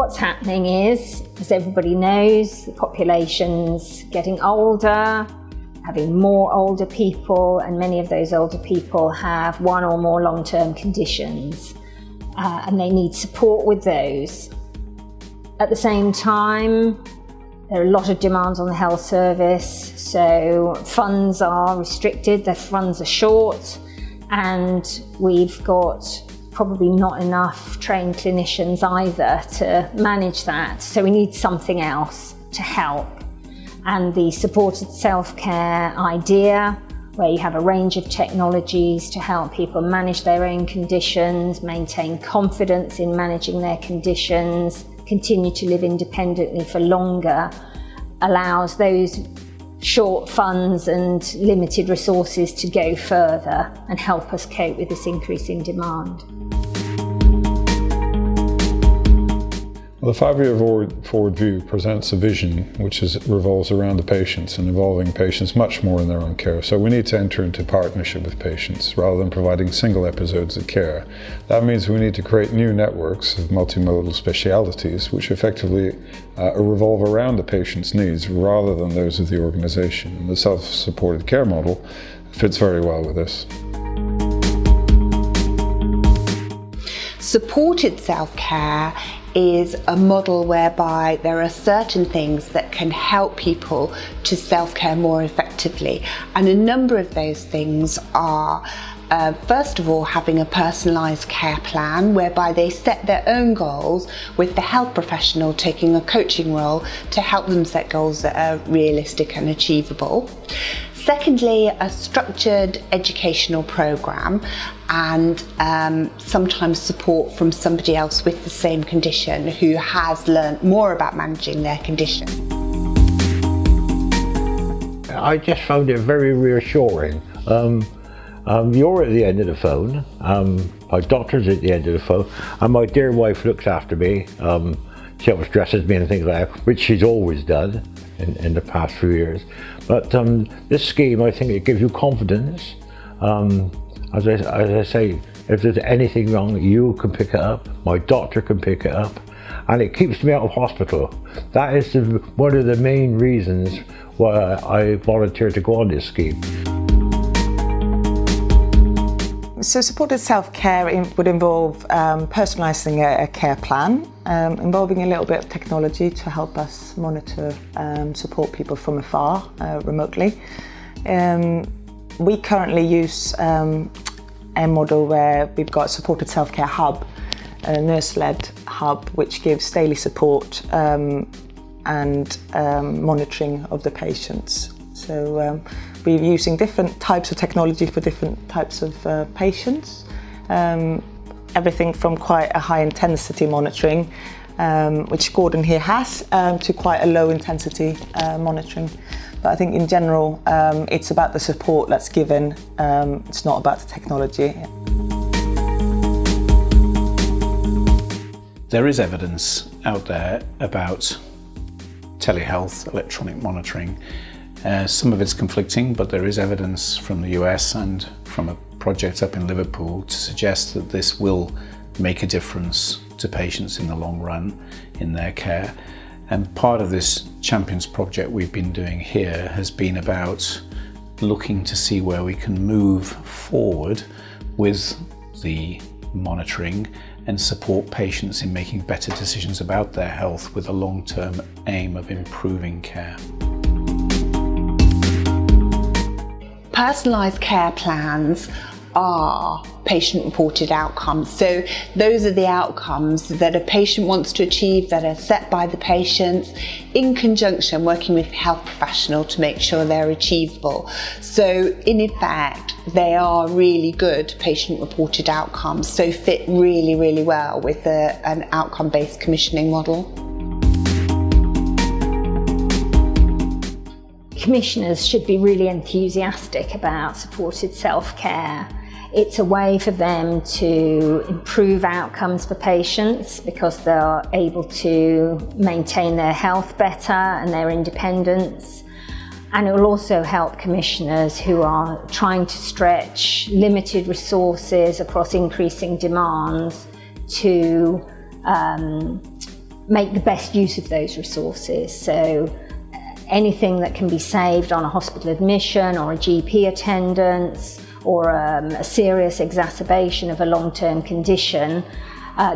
what's happening is, as everybody knows, the population's getting older, having more older people, and many of those older people have one or more long-term conditions, and they need support with those. At the same time, there are a lot of demands on the health service, so funds are restricted, the funds are short, and we've got probably not enough trained clinicians either to manage that. So we need something else to help. And the supported self-care idea, where you have a range of technologies to help people manage their own conditions, maintain confidence in managing their conditions, continue to live independently for longer, allows those short funds and limited resources to go further and help us cope with this increasing demand. Well, the 5-year forward view presents a vision which revolves around the patients and involving patients much more in their own care. So we need to enter into partnership with patients rather than providing single episodes of care. That means we need to create new networks of multimodal specialities which effectively revolve around the patient's needs rather than those of the organisation. And the self-supported care model fits very well with this. Supported self-care is a model whereby there are certain things that can help people to self-care more effectively, and a number of those things are first of all, having a personalised care plan whereby they set their own goals with the health professional taking a coaching role to help them set goals that are realistic and achievable. Secondly, a structured educational programme and sometimes support from somebody else with the same condition who has learnt more about managing their condition. I just found it very reassuring. You're at the end of the phone, my doctor's at the end of the phone, and my dear wife looks after me. She helps dresses me and things like that, which she's always done in the past few years. But this scheme, I think it gives you confidence. As I say, if there's anything wrong, you can pick it up, my doctor can pick it up, and it keeps me out of hospital. That is one of the main reasons why I volunteered to go on this scheme. So supported self-care would involve personalising a care plan, involving a little bit of technology to help us monitor and support people from afar, remotely. We currently use a model where we've got a supported self-care hub, a nurse-led hub which gives daily support and monitoring of the patients. So we're using different types of technology for different types of patients. Everything from quite a high intensity monitoring, which Gordon here has, to quite a low intensity monitoring. But I think in general, it's about the support that's given, it's not about the technology. There is evidence out there about telehealth, electronic monitoring. Some of it's conflicting, but there is evidence from the US and from a project up in Liverpool to suggest that this will make a difference to patients in the long run in their care. And part of this Champions project we've been doing here has been about looking to see where we can move forward with the monitoring and support patients in making better decisions about their health with a long-term aim of improving care. Personalised care plans are patient-reported outcomes. So those are the outcomes that a patient wants to achieve that are set by the patients in conjunction working with a health professional to make sure they're achievable. So in effect, they are really good patient-reported outcomes, so fit really, really well with an outcome-based commissioning model. Commissioners should be really enthusiastic about supported self-care. It's a way for them to improve outcomes for patients because they're able to maintain their health better and their independence. And it will also help commissioners who are trying to stretch limited resources across increasing demands to make the best use of those resources. So anything that can be saved on a hospital admission or a GP attendance or a serious exacerbation of a long-term condition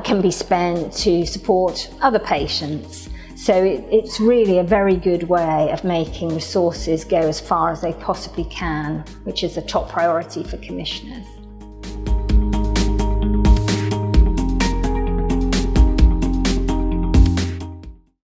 can be spent to support other patients. So it's really a very good way of making resources go as far as they possibly can, which is a top priority for commissioners.